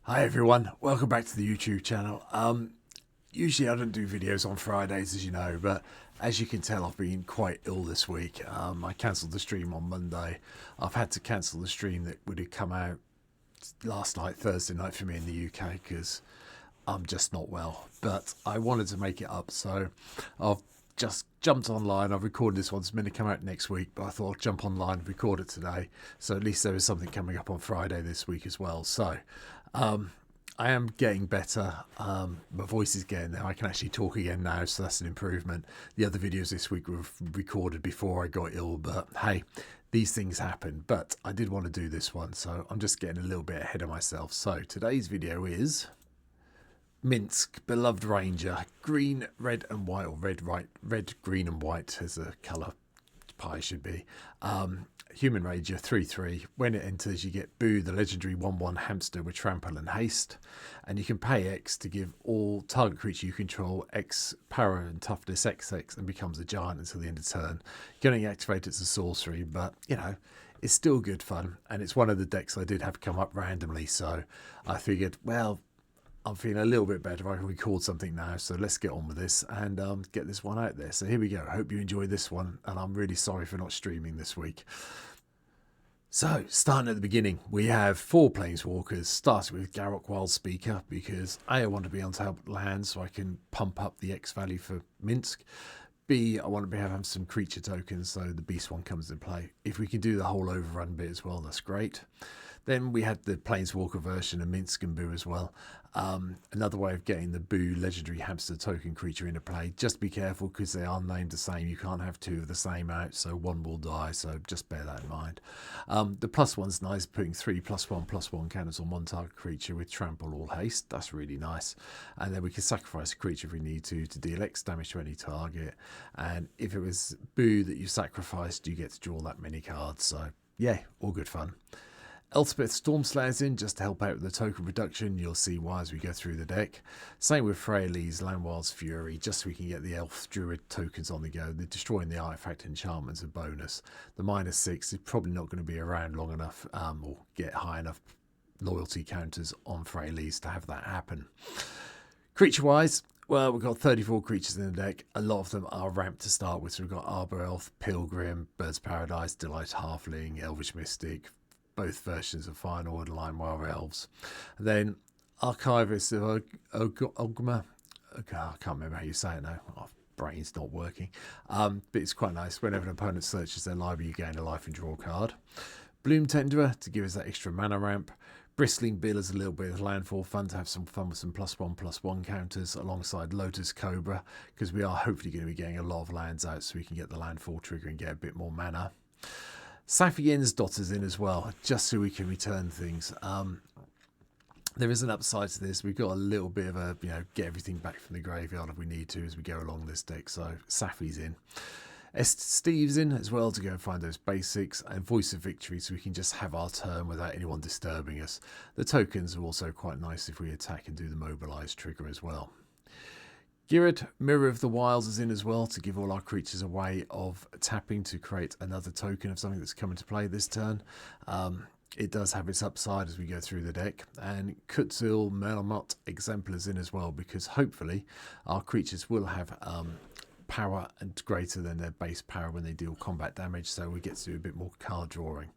Hi everyone, welcome back to the YouTube channel. Usually I don't do videos on Fridays, as you know, but as you can tell, I've been quite ill this week. I cancelled the stream on Monday. I've had to cancel the stream that would have come out last night, Thursday night for me in the UK, because I'm just not well. But I wanted to make it up, so I've just jumped online. I've recorded this one. It's meant to come out next week, but I thought I'd jump online and record it today. So at least there is something coming up on Friday this week as well. So I am getting better. My voice is getting there. I can actually talk again now, so that's an improvement. The other videos this week were recorded before I got ill, but hey, these things happen. But I did want to do this one, so I'm just getting a little bit ahead of myself. So today's video is Minsc, beloved Ranger, green, red and white, or red, green and white as a colour pie should be. Human Ranger 3/3. When it enters, you get Boo, the legendary 1/1 hamster with trample and haste, and you can pay X to give all target creature you control X power and toughness XX and becomes a giant until the end of turn. You can only activate it as a sorcery, but you know, it's still good fun, and it's one of the decks I did have come up randomly, so I figured, well, I'm feeling a little bit better. I can record something now, so let's get on with this and get this one out there. So here we go. Hope you enjoy this one, and I'm really sorry for not streaming this week. So, starting at the beginning, we have 4 Planeswalkers, starting with Garruk Wildspeaker, because A, I want to be on top land so I can pump up the X value for Minsc. B, I want to be having some creature tokens, so the Beast one comes into play. If we can do the whole overrun bit as well, that's great. Then we had the Planeswalker version of Minsc and Boo as well. Another way of getting the Boo legendary hamster token creature into play. Just be careful because they are named the same. You can't have 2 of the same out, so one will die, so just bear that in mind. The +1's nice, putting 3 +1/+1 counters on one target creature with trample or haste. That's really nice. And then we can sacrifice a creature if we need to deal X damage to any target. And if it was Boo that you sacrificed, you get to draw that many cards. So yeah, all good fun. Elspeth Stormslayer's in just to help out with the token reduction. You'll see why as we go through the deck. Same with Freyalise, Landwild's Fury, just so we can get the Elf Druid tokens on the go. They're destroying the artifact enchantments a bonus. The -6 is probably not going to be around long enough or get high enough loyalty counters on Freyalise to have that happen. Creature-wise, well, we've got 34 creatures in the deck. A lot of them are ramped to start with. So we've got Arbor Elf, Pilgrim, Bird's Paradise, Delight Halfling, Elvish Mystic, both versions of Final and Limewire Elves. And then Archivist of Ogma. I can't remember how you say it now. My brain's not working. But it's quite nice. Whenever an opponent searches their library, you gain a life and draw a card. Bloom Tenderer to give us that extra mana ramp. Bristling Bill is a little bit of landfall fun to have some fun with some +1/+1 counters alongside Lotus Cobra, because we are hopefully going to be getting a lot of lands out so we can get the landfall trigger and get a bit more mana. Safiyen's Dotter's in as well, just so we can return things. There is an upside to this. We've got a little bit of a, get everything back from the graveyard if we need to as we go along this deck. So Safi's in. Steve's in as well to go and find those basics, and Voice of Victory so we can just have our turn without anyone disturbing us. The tokens are also quite nice if we attack and do the mobilize trigger as well. Girard, Mirror of the Wilds, is in as well to give all our creatures a way of tapping to create another token of something that's come into play this turn. It does have its upside as we go through the deck. And Kutzil Melmot Exemplar's in as well, because hopefully our creatures will have power and greater than their base power when they deal combat damage, so we get to do a bit more card drawing.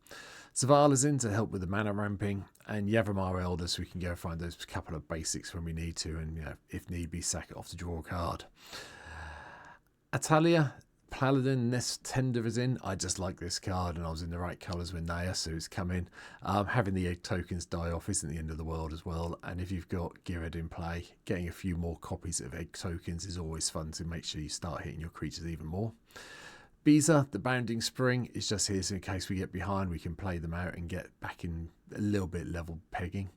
Zavala's in to help with the mana ramping, and Yavimar Elder so we can go find those couple of basics when we need to, and if need be, sack it off to draw a card. Atalia Paladin Nest Tender is in. I just like this card, and I was in the right colours with Naya, so it's come in. Having the egg tokens die off isn't the end of the world as well, and if you've got Girard in play, getting a few more copies of egg tokens is always fun to make sure you start hitting your creatures even more. Beezer, the Bounding Spring, is just here so in case we get behind we can play them out and get back in a little bit level pegging.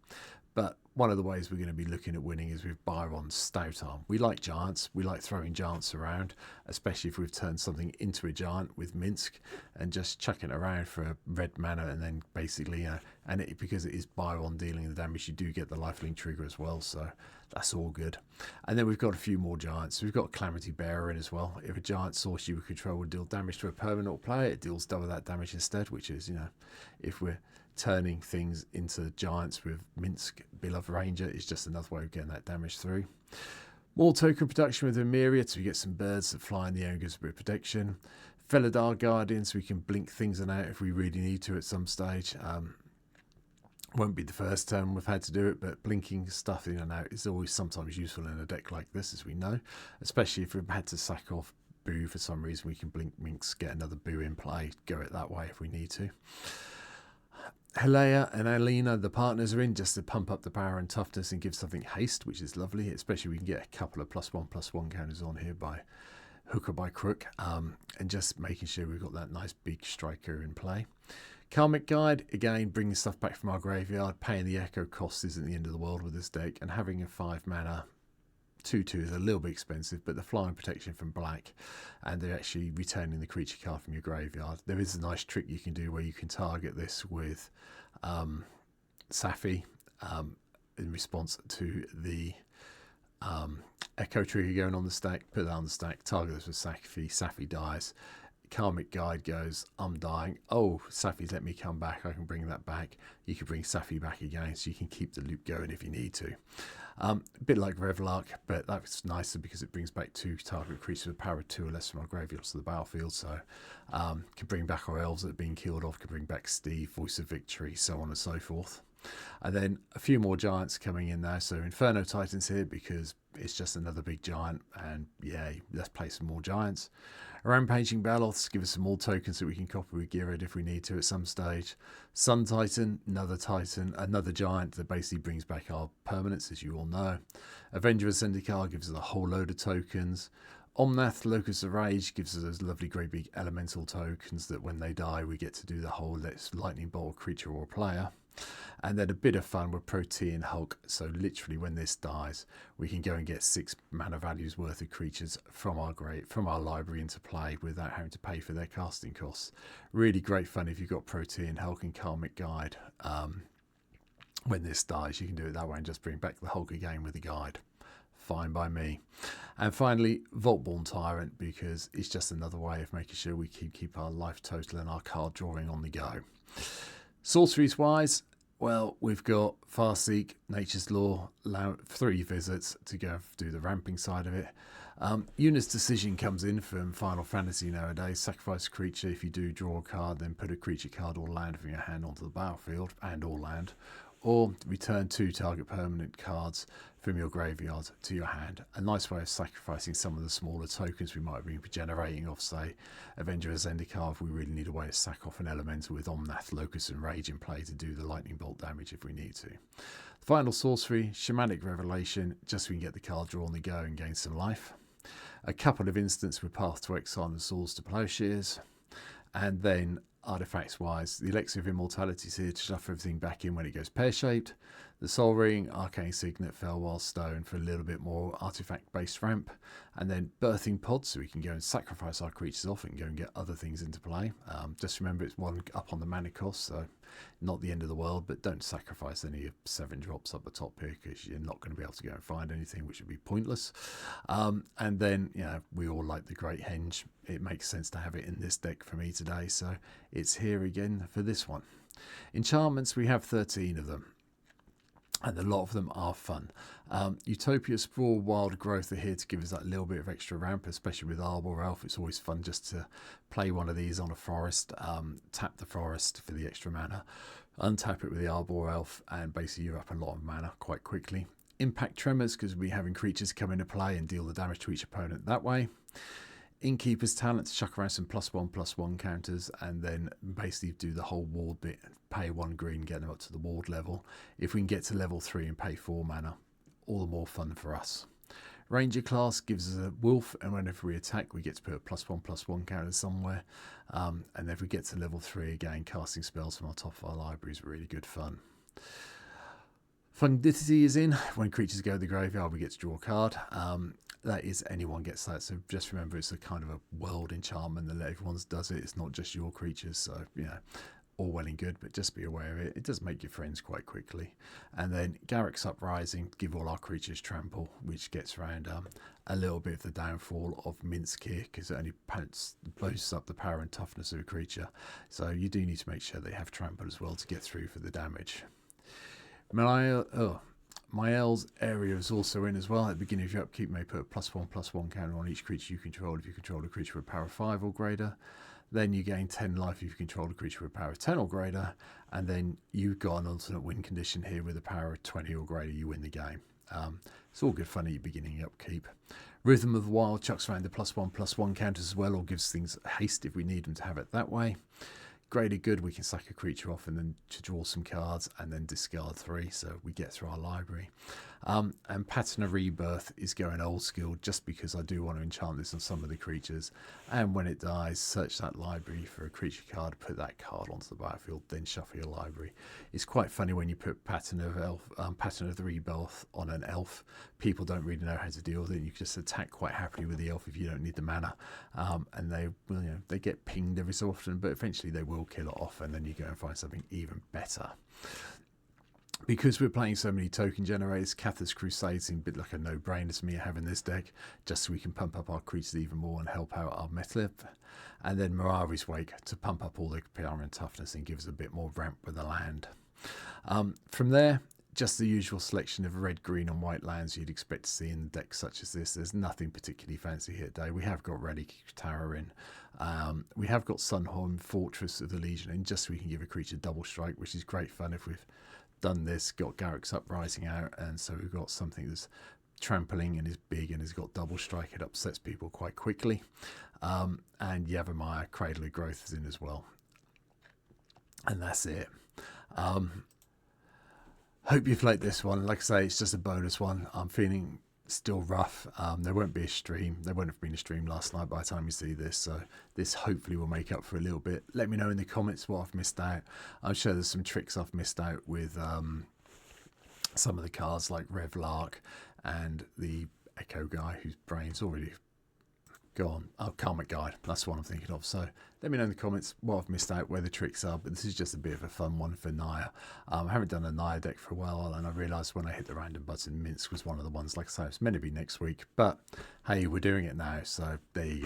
But one of the ways we're going to be looking at winning is with Byron's Stout Arm. We like giants. We like throwing giants around, especially if we've turned something into a giant with Minsc and just chucking it around for a red mana, and then basically, because it is Byron dealing the damage, you do get the lifelink trigger as well, so that's all good. And then we've got a few more giants. We've got Calamity Bearer in as well. If a giant source you control would deal damage to a permanent player, it deals double that damage instead, which is, if we're turning things into giants with Minsc, Beloved Ranger is just another way of getting that damage through. More token production with Myriad, so we get some birds that fly in the air, gives a bit of protection. Felidar Guardian, so we can blink things in and out if we really need to at some stage. Won't be the first time we've had to do it, but blinking stuff in and out is always sometimes useful in a deck like this, as we know. Especially if we've had to sack off Boo for some reason, we can blink Minsc, get another Boo in play, go it that way if we need to. Helea and Alina, the partners, are in just to pump up the power and toughness and give something haste, which is lovely. Especially we can get a couple of +1/+1 counters on here by hook or by crook, and just making sure we've got that nice big striker in play. Karmic Guide, again, bringing stuff back from our graveyard. Paying the echo cost isn't the end of the world with this deck, and having a 5 mana 2/2 is a little bit expensive, but the flying protection from black, and they're actually returning the creature card from your graveyard. There is a nice trick you can do where you can target this with Safi in response to the echo trigger going on the stack. Put that on the stack, target this with Safi, Safi dies. Karmic Guide goes, I'm dying. Oh, Safi's let me come back. I can bring that back. You can bring Safi back again, so you can keep the loop going if you need to. A bit like Revlark, but that's nicer because it brings back 2 target creatures with power 2 or less from our graveyards to the battlefield. So can bring back our elves that have been killed off, can bring back Steve, Voice of Victory, so on and so forth. And then a few more giants coming in there. So Inferno Titans here because it's just another big giant, and yeah, let's play some more giants. Rampaging Baloths give us some more tokens that we can copy with Girard if we need to at some stage. Sun Titan, another giant that basically brings back our permanents, as you all know. Avenger of Zendikar gives us a whole load of tokens. Omnath, Locus of Rage, gives us those lovely great big elemental tokens that when they die we get to do the whole let's lightning bolt a creature or a player. And then a bit of fun with Protean Hulk, so literally when this dies we can go and get 6 mana values worth of creatures from our library into play without having to pay for their casting costs. Really great fun if you've got Protean Hulk and Karmic Guide. When this dies you can do it that way and just bring back the Hulk again with the guide. Fine by me. And finally, Vaultborn Tyrant, because it's just another way of making sure we keep our life total and our card drawing on the go. Sorceries wise, well, we've got Farseek, Nature's Law, 3 visits to go do the ramping side of it. Eunice Decision comes in from Final Fantasy nowadays. Sacrifice a creature. If you do, draw a card, then put a creature card or land from your hand onto the battlefield, and or land. Or return 2 target permanent cards from your graveyard to your hand. A nice way of sacrificing some of the smaller tokens we might be generating off, say, Avenger of Zendikar, if we really need a way to sack off an elemental with Omnath, Locus and Rage in play to do the lightning bolt damage if we need to. The final sorcery, Shamanic Revelation, just so we can get the card draw on the go and gain some life. A couple of instants with Path to Exile and Swords to Plowshares. And then artifacts wise, the Elixir of Immortality is here to shuffle everything back in when it goes pear-shaped. The Soul Ring, Arcane Signet, Fellwell Stone for a little bit more artifact-based ramp. And then Birthing Pods, so we can go and sacrifice our creatures off and go and get other things into play. Just remember it's 1 up on the mana cost, so not the end of the world, but don't sacrifice any 7 drops up the top here because you're not going to be able to go and find anything, which would be pointless. And then, you know, we all like the Great Henge. It makes sense to have it in this deck for me today, so it's here again for this one. Enchantments, we have 13 of them, and a lot of them are fun. Utopia, Sprawl, Wild Growth are here to give us that little bit of extra ramp, especially with Arbor Elf. It's always fun just to play one of these on a forest, tap the forest for the extra mana, untap it with the Arbor Elf, and basically you're up a lot of mana quite quickly. Impact Tremors, because we're having creatures come into play and deal the damage to each opponent that way. Innkeeper's Talent to chuck around some +1/+1 counters and then basically do the whole ward bit, pay 1 green, get them up to the ward level. If we can get to level 3 and pay 4 mana, all the more fun for us. Ranger class gives us a wolf, and whenever we attack we get to put a +1/+1 counter somewhere. And if we get to level 3 again, casting spells from our top of our library is really good fun. Fundidity is in. When creatures go to the graveyard we get to draw a card. That is, anyone gets that, so just remember it's a kind of a world enchantment that everyone does it. It's not just your creatures, so yeah, all well and good, but just be aware of it. It does make your friends quite quickly. And then Garrick's Uprising, give all our creatures trample, which gets around a little bit of the downfall of Minsc here, because it only boasts up the power and toughness of a creature. So you do need to make sure they have trample as well to get through for the damage. Mael's area is also in as well. At the beginning of your upkeep, you may put a +1/+1 counter on each creature you control if you control a creature with power 5 or greater. Then you gain 10 life if you control a creature with power 10 or greater. And then you've got an alternate win condition here with a power of 20 or greater, you win the game. It's all good fun at your beginning upkeep. Rhythm of the Wild chucks around the +1/+1 counters as well, or gives things haste if we need them to have it that way. Graded good, we can sack a creature off and then to draw some cards and then discard 3, so we get through our library. And Pattern of Rebirth is going old school just because I do want to enchant this on some of the creatures. And when it dies, search that library for a creature card, put that card onto the battlefield, then shuffle your library. It's quite funny when you put Pattern of the Rebirth on an elf. People don't really know how to deal with it. You can just attack quite happily with the elf if you don't need the mana, and they get pinged every so often, but eventually they will kill it off, and then you go and find something even better. Because we're playing so many token generators, Cathar's Crusade seems a bit like a no-brainer to me having this deck, just so we can pump up our creatures even more and help out our meta. And then Mirari's Wake to pump up all the power and toughness and give us a bit more ramp with the land. From there, just the usual selection of red, green and white lands you'd expect to see in decks such as this. There's nothing particularly fancy here today. We have got Relic Tower in. We have got Sunhorn, Fortress of the Legion in, just so we can give a creature double strike, which is great fun if we've done this, got Garrick's Uprising out, and so we've got something that's trampling and is big and has got double strike. It upsets people quite quickly. And Yavimaya, Cradle of Growth is in as well. And that's it. Hope you've liked this one. Like I say, it's just a bonus one. I'm feeling still rough. There won't be a stream. There won't have been a stream last night by the time you see this, so this hopefully will make up for a little bit. Let me know in the comments what I've missed out. I'm sure there's some tricks I've missed out with some of the cards like Revlark and the Echo guy whose brain's already gone. Oh, Karmic Guide, that's the one I'm thinking of. So let me know in the comments what I've missed out, where the tricks are, but this is just a bit of a fun one for Naya. I haven't done a Naya deck for a while, and I realised when I hit the random button, Minsc was one of the ones. Like I say, it's meant to be next week, but hey, we're doing it now, so there you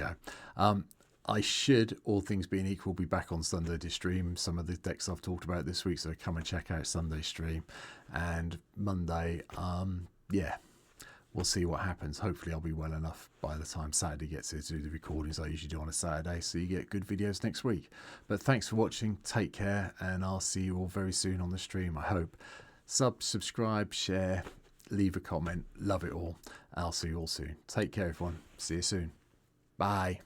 go. I should, all things being equal, be back on Sunday to stream some of the decks I've talked about this week, so come and check out Sunday's stream. And Monday, yeah, we'll see what happens. Hopefully I'll be well enough by the time Saturday gets here to do the recordings I usually do on a Saturday, so you get good videos next week. But thanks for watching, take care, and I'll see you all very soon on the stream, I hope. Subscribe, share, leave a comment, love it all. I'll see you all soon. Take care everyone, see you soon. Bye.